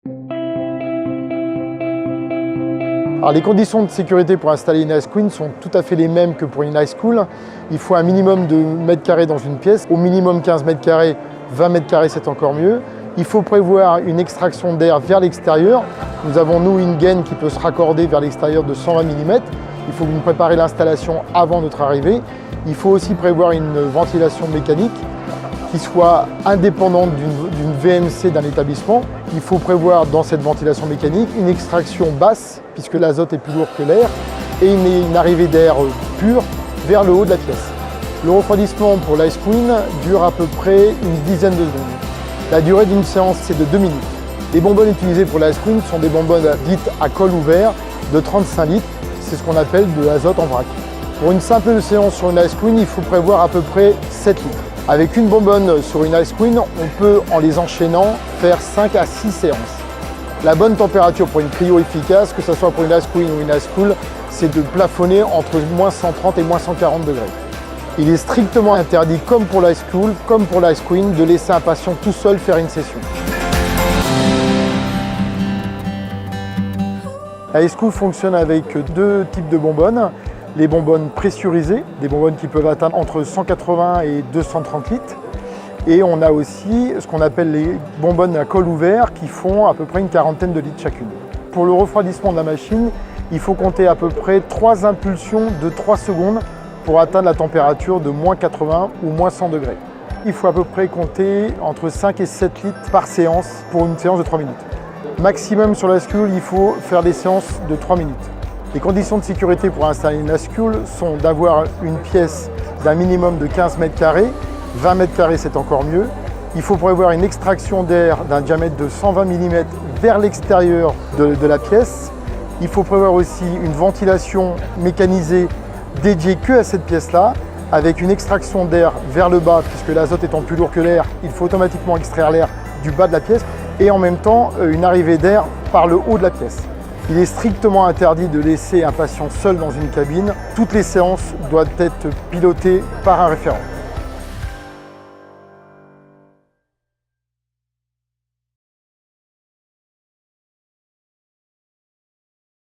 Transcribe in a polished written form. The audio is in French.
Alors, les conditions de sécurité pour installer une Ice Queen sont tout à fait les mêmes que pour une Ice Cool. Il faut un minimum de mètres carrés dans une pièce, au minimum 15 mètres carrés, 20 mètres carrés c'est encore mieux. Il faut prévoir une extraction d'air vers l'extérieur. Nous avons nous une gaine qui peut se raccorder vers l'extérieur de 120 mm. Il faut que vous préparez l'installation avant notre arrivée. Il faut aussi prévoir une ventilation mécanique qui soit indépendante d'une VMC d'un établissement. Il faut prévoir dans cette ventilation mécanique une extraction basse, puisque l'azote est plus lourd que l'air, et une arrivée d'air pur vers le haut de la pièce. Le refroidissement pour l'Ice Queen dure à peu près une dizaine de secondes. La durée d'une séance, c'est de 2 minutes. Les bonbonnes utilisées pour l'Ice Queen sont des bonbonnes dites à col ouvert de 35 litres. C'est ce qu'on appelle de l'azote en vrac. Pour une simple séance sur une Ice Queen, il faut prévoir à peu près 7 litres. Avec une bonbonne sur une Ice Queen, on peut, en les enchaînant, faire 5 à 6 séances. La bonne température pour une cryo efficace, que ce soit pour une Ice Queen ou une Ice Cool, c'est de plafonner entre moins 130 et moins 140 degrés. Il est strictement interdit, comme pour l'Ice Cool, comme pour l'Ice Queen, de laisser un patient tout seul faire une session. La Ice Cool fonctionne avec deux types de bonbonnes. Les bonbonnes pressurisées, des bonbonnes qui peuvent atteindre entre 180 et 230 litres. Et on a aussi ce qu'on appelle les bonbonnes à col ouvert qui font à peu près une quarantaine de litres chacune. Pour le refroidissement de la machine, il faut compter à peu près 3 impulsions de 3 secondes pour atteindre la température de moins 80 ou moins 100 degrés. Il faut à peu près compter entre 5 et 7 litres par séance pour une séance de 3 minutes. Maximum sur la Cool, il faut faire des séances de 3 minutes. Les conditions de sécurité pour installer une Ice Cool sont d'avoir une pièce d'un minimum de 15 mètres carrés, 20 mètres carrés c'est encore mieux. Il faut prévoir une extraction d'air d'un diamètre de 120 mm vers l'extérieur de la pièce. Il faut prévoir aussi une ventilation mécanisée dédiée que à cette pièce-là, avec une extraction d'air vers le bas, puisque l'azote étant plus lourd que l'air, il faut automatiquement extraire l'air du bas de la pièce, et en même temps une arrivée d'air par le haut de la pièce. Il est strictement interdit de laisser un patient seul dans une cabine. Toutes les séances doivent être pilotées par un référent.